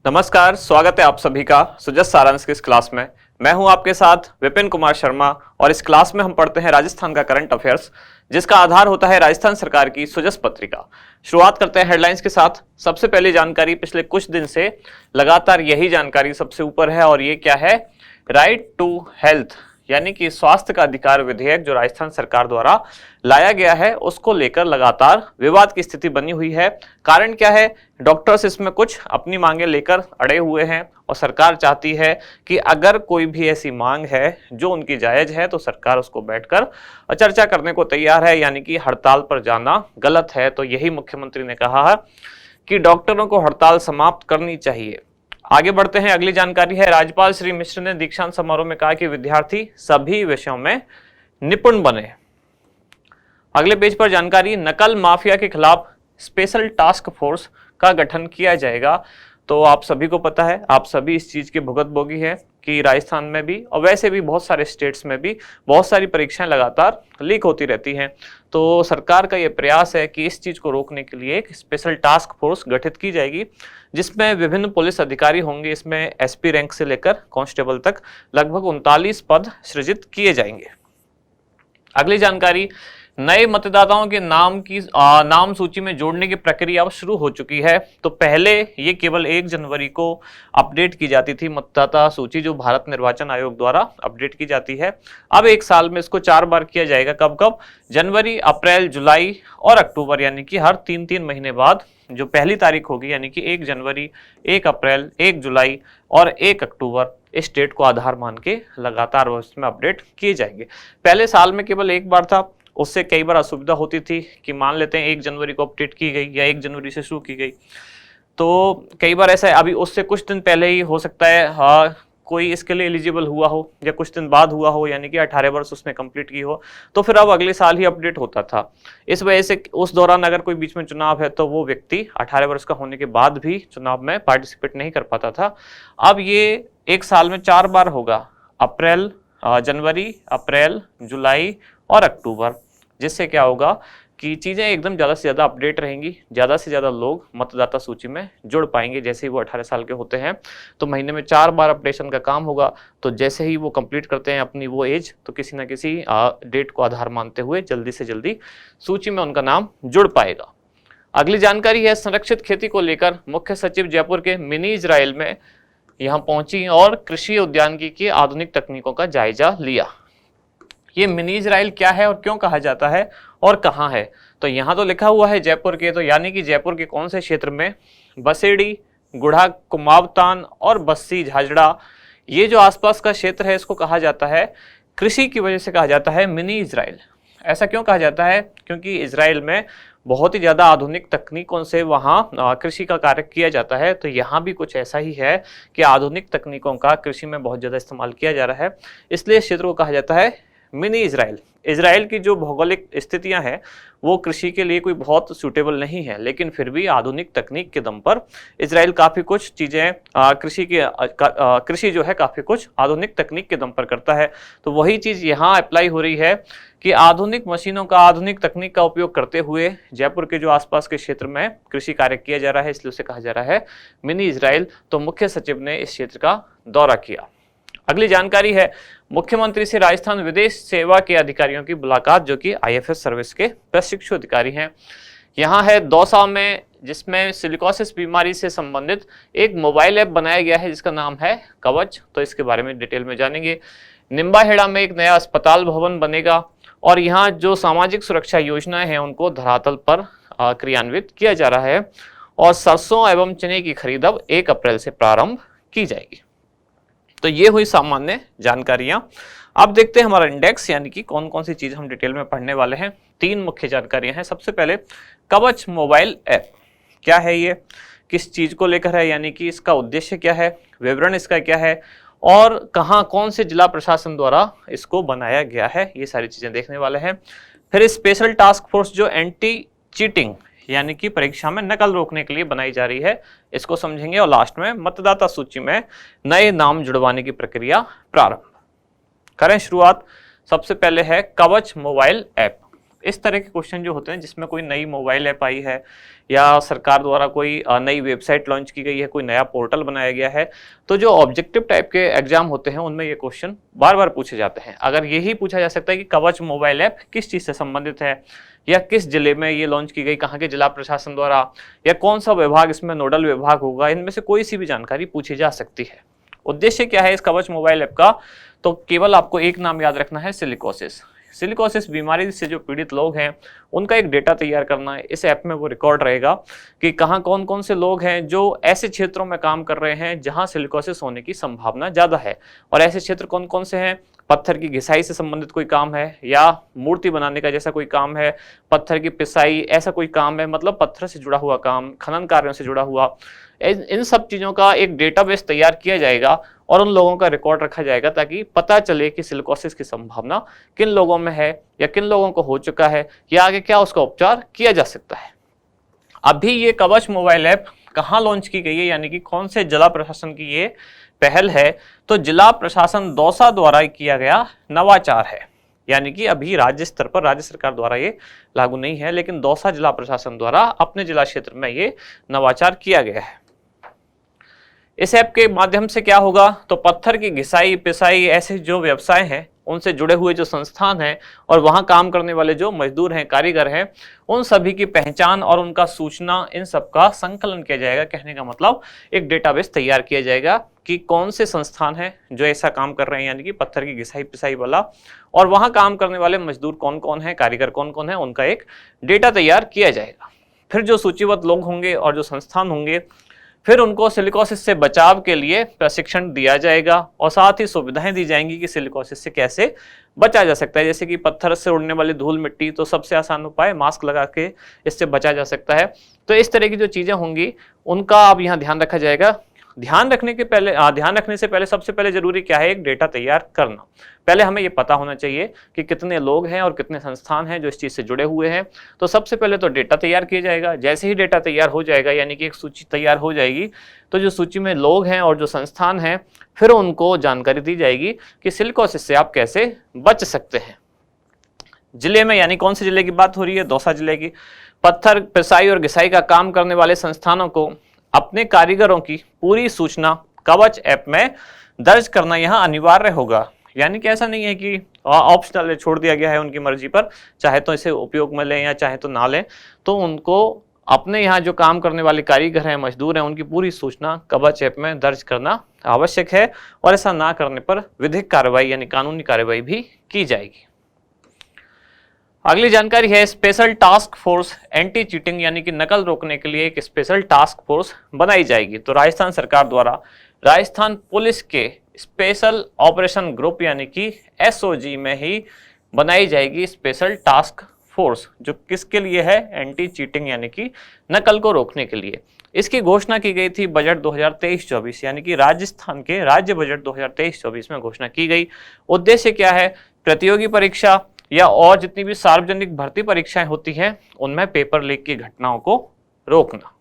नमस्कार, स्वागत है आप सभी का सुजस सारांश की इस क्लास में। मैं हूं आपके साथ विपिन कुमार शर्मा और इस क्लास में हम पढ़ते हैं राजस्थान का करंट अफेयर्स, जिसका आधार होता है राजस्थान सरकार की सुजस पत्रिका। शुरुआत करते हैं हेडलाइंस के साथ। सबसे पहली जानकारी, पिछले कुछ दिन से लगातार यही जानकारी सबसे ऊपर है और ये क्या है, राइट टू हेल्थ यानी कि स्वास्थ्य का अधिकार विधेयक जो राजस्थान सरकार द्वारा लाया गया है, उसको लेकर लगातार विवाद की स्थिति बनी हुई है। कारण क्या है, डॉक्टर्स इसमें कुछ अपनी मांगे लेकर अड़े हुए हैं और सरकार चाहती है कि अगर कोई भी ऐसी मांग है जो उनकी जायज है तो सरकार उसको बैठकर चर्चा करने को तैयार है, यानी कि हड़ताल पर जाना गलत है। तो यही मुख्यमंत्री ने कहा है कि डॉक्टरों को हड़ताल समाप्त करनी चाहिए। आगे बढ़ते हैं, अगली जानकारी है, राज्यपाल श्री मिश्र ने दीक्षांत समारोह में कहा कि विद्यार्थी सभी विषयों में निपुण बने। अगले पेज पर जानकारी, नकल माफिया के खिलाफ स्पेशल टास्क फोर्स का गठन किया जाएगा। तो आप सभी को पता है, आप सभी इस चीज के भुगतभोगी हैं कि राजस्थान में भी और वैसे भी बहुत सारे स्टेट्स में भी बहुत सारी परीक्षाएं लगातार लीक होती रहती हैं। तो सरकार का ये प्रयास है कि इस चीज को रोकने के लिए एक स्पेशल टास्क फोर्स गठित की जाएगी, जिसमें विभिन्न पुलिस अधिकारी होंगे। इसमें एसपी रैंक से लेकर कांस्टेबल तक लगभग 39 पद सृजित किए जाएंगे। अगली जानकारी, नए मतदाताओं के नाम सूची में जोड़ने की प्रक्रिया अब शुरू हो चुकी है। तो पहले ये केवल 1 जनवरी को अपडेट की जाती थी मतदाता सूची, जो भारत निर्वाचन आयोग द्वारा अपडेट की जाती है। अब 1 साल में इसको 4 बार किया जाएगा। कब कब, जनवरी, अप्रैल, जुलाई और अक्टूबर, यानी कि हर 3-3 महीने बाद जो पहली तारीख होगी, यानी कि 1 जनवरी, 1 अप्रैल, 1 जुलाई और 1 अक्टूबर, इस डेट को आधार मान के लगातार उसमें अपडेट किए जाएंगे। पहले साल में केवल 1 बार था, उससे कई बार असुविधा होती थी कि मान लेते हैं 1 जनवरी को अपडेट की गई या 1 जनवरी से शुरू की गई, तो कई बार ऐसा है। अभी उससे कुछ दिन पहले ही हो सकता है कोई इसके लिए एलिजिबल हुआ हो या कुछ दिन बाद हुआ हो, यानी कि 18 वर्ष उसने कंप्लीट की हो, तो फिर अब अगले साल ही अपडेट होता था। इस वजह से उस दौरान अगर कोई बीच में चुनाव है तो वो व्यक्ति 18 वर्ष का होने के बाद भी चुनाव में पार्टिसिपेट नहीं कर पाता था। अब ये 1 साल में 4 बार होगा, जनवरी, अप्रैल, जुलाई और अक्टूबर, जिससे क्या होगा कि चीज़ें एकदम ज़्यादा से ज़्यादा अपडेट रहेंगी, ज़्यादा से ज़्यादा लोग मतदाता सूची में जुड़ पाएंगे। जैसे ही वो 18 साल के होते हैं तो महीने में 4 बार अपडेशन का काम होगा। तो जैसे ही वो कंप्लीट करते हैं अपनी वो एज, तो किसी न किसी डेट को आधार मानते हुए जल्दी से जल्दी सूची में उनका नाम जुड़ पाएगा। अगली जानकारी है, संरक्षित खेती को लेकर मुख्य सचिव जयपुर के मिनी इजराइल में यहाँ पहुंची और कृषि उद्यानिकी की आधुनिक तकनीकों का जायजा लिया। ये मिनी इजराइल क्या है और क्यों कहा जाता है और कहाँ है, तो यहाँ तो लिखा हुआ है जयपुर के, तो यानी कि जयपुर के कौन से क्षेत्र में, बसेड़ी, गुढ़ा, कुमावतान और बस्सी झाजड़ा, ये जो आसपास का क्षेत्र है, इसको कहा जाता है, कृषि की वजह से कहा जाता है मिनी इजराइल। ऐसा क्यों कहा जाता है, क्योंकि इजराइल में बहुत ही ज़्यादा आधुनिक तकनीकों से वहाँ कृषि का कार्य किया जाता है। तो यहाँ भी कुछ ऐसा ही है कि आधुनिक तकनीकों का कृषि में बहुत ज़्यादा इस्तेमाल किया जा रहा है, इसलिए इस क्षेत्र को कहा जाता है मिनी इजराइल। इजराइल की जो भौगोलिक स्थितियां हैं वो कृषि के लिए कोई बहुत सूटेबल नहीं है, लेकिन फिर भी आधुनिक तकनीक के दम पर इजराइल काफ़ी कुछ चीज़ें कृषि जो है काफ़ी कुछ आधुनिक तकनीक के दम पर करता है। तो वही चीज़ यहाँ अप्लाई हो रही है कि आधुनिक मशीनों का, आधुनिक तकनीक का उपयोग करते हुए जयपुर के जो आसपास के क्षेत्र में कृषि कार्य किया जा रहा है, इसलिए उसे कहा जा रहा है मिनी इजराइल। तो मुख्य सचिव ने इस क्षेत्र का दौरा किया। अगली जानकारी है, मुख्यमंत्री से राजस्थान विदेश सेवा के अधिकारियों की मुलाकात, जो कि आईएफएस सर्विस के प्रशिक्षु अधिकारी हैं। यहाँ है दौसा में, जिसमें सिलिकोसिस बीमारी से संबंधित एक मोबाइल ऐप बनाया गया है जिसका नाम है कवच। तो इसके बारे में डिटेल में जानेंगे। निम्बाहेड़ा में एक नया अस्पताल भवन बनेगा और यहाँ जो सामाजिक सुरक्षा योजनाएं हैं उनको धरातल पर क्रियान्वित किया जा रहा है और सरसों एवं चने की खरीद अब 1 अप्रैल से प्रारंभ की जाएगी। तो ये हुई सामान्य जानकारियां। अब देखते हैं हमारा इंडेक्स, यानी कि कौन कौन सी चीज हम डिटेल में पढ़ने वाले हैं। 3 मुख्य जानकारियां हैं। सबसे पहले कवच मोबाइल ऐप क्या है, ये किस चीज को लेकर है, यानी कि इसका उद्देश्य क्या है, विवरण इसका क्या है और कहाँ, कौन से जिला प्रशासन द्वारा इसको बनाया गया है, ये सारी चीजें देखने वाले हैं। फिर स्पेशल टास्क फोर्स जो एंटी चीटिंग यानी कि परीक्षा में नकल रोकने के लिए बनाई जा रही है, इसको समझेंगे। और लास्ट में मतदाता सूची में नए नाम जुड़वाने की प्रक्रिया प्रारंभ करें। शुरुआत सबसे पहले है कवच मोबाइल ऐप। इस तरह के क्वेश्चन जो होते हैं जिसमें कोई नई मोबाइल ऐप आई है या सरकार द्वारा कोई नई वेबसाइट लॉन्च की गई है, कोई नया पोर्टल बनाया गया है, तो जो ऑब्जेक्टिव टाइप के एग्जाम होते हैं उनमें ये क्वेश्चन बार बार पूछे जाते हैं। अगर यही पूछा जा सकता है कि कवच मोबाइल ऐप किस चीज से संबंधित है, या किस जिले में ये लॉन्च की गई, कहाँ के जिला प्रशासन द्वारा, या कौन सा विभाग इसमें नोडल विभाग होगा, इनमें से कोई सी भी जानकारी पूछी जा सकती है। उद्देश्य क्या है इस कवच मोबाइल ऐप का, तो केवल आपको एक नाम याद रखना है, सिलिकोसिस। सिलिकोसिस बीमारी से जो पीड़ित लोग हैं उनका एक डेटा तैयार करना है। इस ऐप में वो रिकॉर्ड रहेगा कि कहाँ कौन कौन से लोग हैं जो ऐसे क्षेत्रों में काम कर रहे हैं जहां सिलिकोसिस होने की संभावना ज़्यादा है, और ऐसे क्षेत्र कौन कौन से हैं। पत्थर की घिसाई से संबंधित कोई काम है, या मूर्ति बनाने का जैसा कोई काम है, पत्थर की पिसाई ऐसा कोई काम है, मतलब पत्थर से जुड़ा हुआ काम, खनन कार्यों से जुड़ा हुआ, इन सब चीज़ों का एक डेटाबेस तैयार किया जाएगा और उन लोगों का रिकॉर्ड रखा जाएगा ताकि पता चले कि सिलिकोसिस की संभावना किन लोगों में है या किन लोगों को हो चुका है, या आगे क्या उसका उपचार किया जा सकता है। अभी ये कवच मोबाइल ऐप कहाँ लॉन्च की गई है, यानी कि कौन से जिला प्रशासन की ये पहल है, तो जिला प्रशासन दौसा द्वारा किया गया नवाचार है। यानी कि अभी राज्य स्तर पर राज्य सरकार द्वारा ये लागू नहीं है, लेकिन दौसा जिला प्रशासन द्वारा अपने जिला क्षेत्र में ये नवाचार किया गया है। इस ऐप के माध्यम से क्या होगा, तो पत्थर की घिसाई पिसाई ऐसे जो व्यवसाय हैं उनसे जुड़े हुए जो संस्थान हैं और वहां काम करने वाले जो मजदूर हैं, कारीगर हैं, उन सभी की पहचान और उनका सूचना, इन सब का संकलन किया जाएगा। कहने का मतलब एक डेटाबेस तैयार किया जाएगा कि कौन से संस्थान हैं जो ऐसा काम कर रहे हैं, यानी कि पत्थर की घिसाई पिसाई वाला, और वहां काम करने वाले मजदूर कौन कौन है, कारीगर कौन कौन है, उनका एक डेटा तैयार किया जाएगा। फिर जो सूचीबद्ध लोग होंगे और जो संस्थान होंगे, फिर उनको सिलिकोसिस से बचाव के लिए प्रशिक्षण दिया जाएगा और साथ ही सुविधाएं दी जाएंगी कि सिलिकोसिस से कैसे बचा जा सकता है। जैसे कि पत्थर से उड़ने वाली धूल मिट्टी, तो सबसे आसान उपाय मास्क लगा के इससे बचा जा सकता है। तो इस तरह की जो चीजें होंगी उनका अब यहाँ ध्यान रखा जाएगा। ध्यान रखने से पहले सबसे पहले जरूरी क्या है, एक डेटा तैयार करना। पहले हमें ये पता होना चाहिए कि कितने लोग हैं और कितने संस्थान हैं जो इस चीज से जुड़े हुए हैं। तो सबसे पहले तो डेटा तैयार किया जाएगा। जैसे ही डेटा तैयार हो जाएगा, यानी कि एक सूची तैयार हो जाएगी, तो जो सूची में लोग हैं और जो संस्थान हैं, फिर उनको जानकारी दी जाएगी कि सिलिकोसिस से आप कैसे बच सकते हैं। जिले में, यानी कौन से जिले की बात हो रही है, दौसा जिले की, पत्थर पिसाई और घिसाई का काम करने वाले संस्थानों को अपने कारीगरों की पूरी सूचना कवच ऐप में दर्ज करना यहाँ अनिवार्य होगा। यानी कि ऐसा नहीं है कि ऑप्शनल छोड़ दिया गया है उनकी मर्जी पर, चाहे तो इसे उपयोग में लें या चाहे तो ना लें। तो उनको अपने यहाँ जो काम करने वाले कारीगर हैं, मजदूर हैं, उनकी पूरी सूचना कवच ऐप में दर्ज करना आवश्यक है, और ऐसा ना करने पर विधिक कार्रवाई यानी कानूनी कार्रवाई भी की जाएगी। अगली जानकारी है, special task force anti cheating यानी कि नकल रोकने के लिए एक स्पेशल टास्क फोर्स बनाई जाएगी। तो राजस्थान सरकार द्वारा राजस्थान पुलिस के स्पेशल ऑपरेशन ग्रुप यानी कि एसओजी में ही बनाई जाएगी स्पेशल टास्क फोर्स, जो किसके लिए है, एंटी चीटिंग यानी कि नकल को रोकने के लिए। इसकी घोषणा की गई थी बजट 2023-24 यानी कि राजस्थान के राज्य बजट 2023-24 में घोषणा की गई। उद्देश्य क्या है, प्रतियोगी परीक्षा या और जितनी भी सार्वजनिक भर्ती परीक्षाएं होती हैं उनमें पेपर लीक की घटनाओं को रोकना।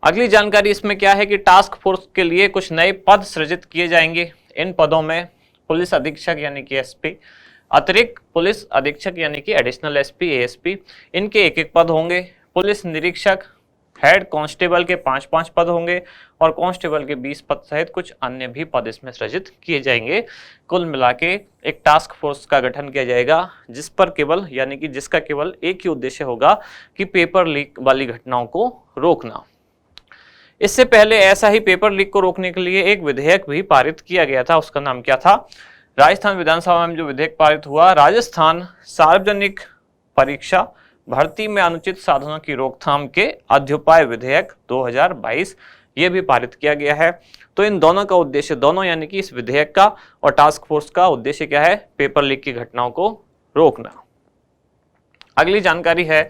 अगली जानकारी इसमें क्या है कि टास्क फोर्स के लिए कुछ नए पद सृजित किए जाएंगे। इन पदों में पुलिस अधीक्षक यानी कि एसपी, अतिरिक्त पुलिस अधीक्षक यानी कि एडिशनल एसपी, एएसपी, इनके एक एक पद होंगे। पुलिस निरीक्षक, हेड कांस्टेबल के 5-5 पद होंगे और कांस्टेबल के 20 पद सहित कुछ अन्य भी पद इसमें सृजित किए जाएंगे। कुल मिला के एक टास्क फोर्स का गठन किया जाएगा जिस पर केवल, यानी कि जिसका केवल एक ही उद्देश्य होगा कि पेपर लीक वाली घटनाओं को रोकना। इससे पहले ऐसा ही पेपर लीक को रोकने के लिए एक विधेयक भी पारित किया गया था। उसका नाम क्या था, राजस्थान विधानसभा में जो विधेयक पारित हुआ, राजस्थान सार्वजनिक परीक्षा भर्ती में अनुचित साधनों की रोकथाम के अध्युपाय विधेयक 2022, ये भी पारित किया गया है। तो इन दोनों का उद्देश्य, दोनों यानी कि इस विधेयक का और टास्क फोर्स का उद्देश्य क्या है, पेपर लीक की घटनाओं को रोकना। अगली जानकारी है,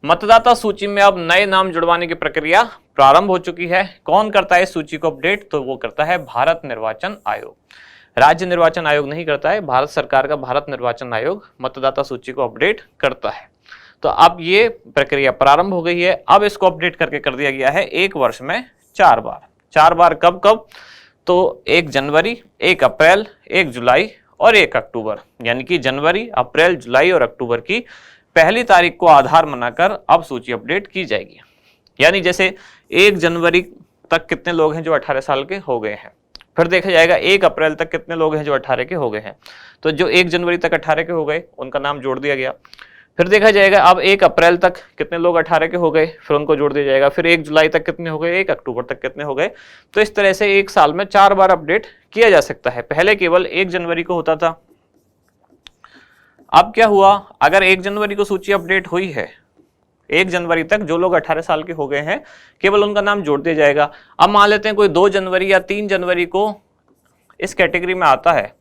मतदाता सूची में अब नए नाम जुड़वाने की प्रक्रिया प्रारंभ हो चुकी है। कौन करता है इस सूची को अपडेट, तो वो करता है भारत निर्वाचन आयोग। राज्य निर्वाचन आयोग नहीं करता है, भारत सरकार का भारत निर्वाचन आयोग मतदाता सूची को अपडेट करता है। तो अब ये प्रक्रिया प्रारंभ हो गई है। अब इसको अपडेट करके कर दिया गया है 1 वर्ष में 4 बार। कब कब, तो 1 जनवरी, 1 अप्रैल, 1 जुलाई और 1 अक्टूबर, यानी कि जनवरी, अप्रैल, जुलाई और अक्टूबर की पहली तारीख को आधार बनाकर अब सूची अपडेट की जाएगी। यानी जैसे 1 जनवरी तक कितने लोग हैं जो 18 साल के हो गए हैं, फिर देखा जाएगा 1 अप्रैल तक कितने लोग हैं जो 18 के हो गए हैं, तो जो 1 जनवरी तक 18 के हो गए उनका नाम जोड़ दिया गया। फिर देखा जाएगा अब 1 अप्रैल तक कितने लोग 18 के हो गए, फिर उनको जोड़ दिया जाएगा। फिर 1 जुलाई तक कितने हो गए, 1 अक्टूबर तक कितने हो गए। तो इस तरह से एक साल में 4 बार अपडेट किया जा सकता है। पहले केवल 1 जनवरी को होता था। अब क्या हुआ, अगर 1 जनवरी को सूची अपडेट हुई है, 1 जनवरी तक जो लोग 18 साल के हो गए हैं केवल उनका नाम जोड़ दिया जाएगा। अब मान लेते हैं कोई 2 जनवरी या 3 जनवरी को इस कैटेगरी में आता है,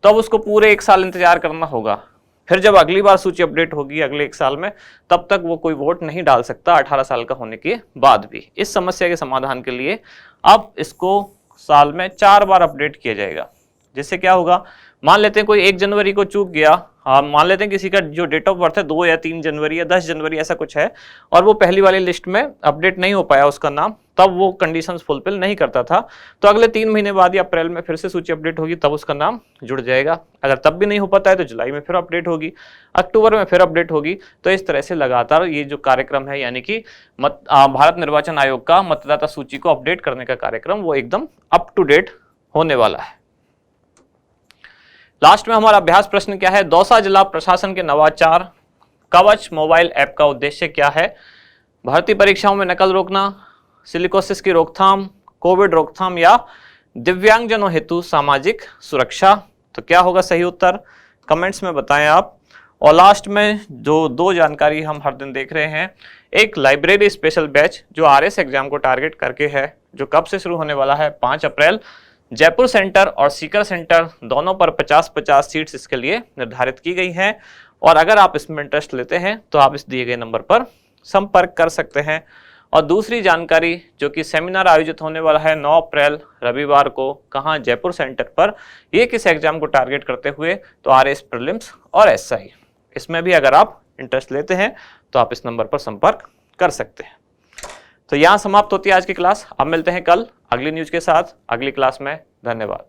तो अब उसको पूरे 1 साल इंतजार करना होगा। फिर जब अगली बार सूची अपडेट होगी अगले 1 साल में, तब तक वो कोई वोट नहीं डाल सकता 18 साल का होने के बाद भी। इस समस्या के समाधान के लिए अब इसको साल में 4 बार अपडेट किया जाएगा। जिससे क्या होगा, मान लेते हैं कोई 1 जनवरी को चूक गया, मान लेते हैं किसी का जो डेट ऑफ बर्थ है 2 या 3 जनवरी या 10 जनवरी ऐसा कुछ है, और वो पहली वाली लिस्ट में अपडेट नहीं हो पाया उसका नाम, तब वो कंडीशंस फुलफिल नहीं करता था, तो अगले 3 महीने बाद या अप्रैल में फिर से सूची अपडेट होगी, तब उसका नाम जुड़ जाएगा। अगर तब भी नहीं हो पाता है तो जुलाई में फिर अपडेट होगी, अक्टूबर में फिर अपडेट होगी। तो इस तरह से लगातार ये जो कार्यक्रम है, यानी कि भारत निर्वाचन आयोग का मतदाता सूची को अपडेट करने का कार्यक्रम, वो एकदम अप टू डेट होने वाला है। लास्ट में हमारा अभ्यास प्रश्न क्या है, दौसा जिला प्रशासन के नवाचार कवच मोबाइल ऐप का उद्देश्य क्या है। भर्ती परीक्षाओं में नकल रोकना, सिलिकोसिस की रोकथाम, कोविड रोकथाम या दिव्यांगजनों हेतु सामाजिक सुरक्षा। तो क्या होगा सही उत्तर, कमेंट्स में बताएं आप। और लास्ट में जो 2 जानकारी हम हर दिन देख रहे हैं, एक लाइब्रेरी स्पेशल बैच जो आरएस एग्जाम को टारगेट करके है, जो कब से शुरू होने वाला है, 5 अप्रैल। जयपुर सेंटर और सीकर सेंटर दोनों पर 50-50 सीट्स इसके लिए निर्धारित की गई हैं। और अगर आप इसमें इंटरेस्ट लेते हैं तो आप इस दिए गए नंबर पर संपर्क कर सकते हैं। और दूसरी जानकारी जो कि सेमिनार आयोजित होने वाला है 9 अप्रैल रविवार को, कहाँ, जयपुर सेंटर पर। ये किस एग्जाम को टारगेट करते हुए, तो आरएस प्रीलिम्स और एसआई। इसमें भी अगर आप इंटरेस्ट लेते हैं तो आप इस नंबर पर संपर्क कर सकते हैं। तो यहाँ समाप्त होती है आज की क्लास। अब मिलते हैं कल अगली न्यूज के साथ अगली क्लास में। धन्यवाद।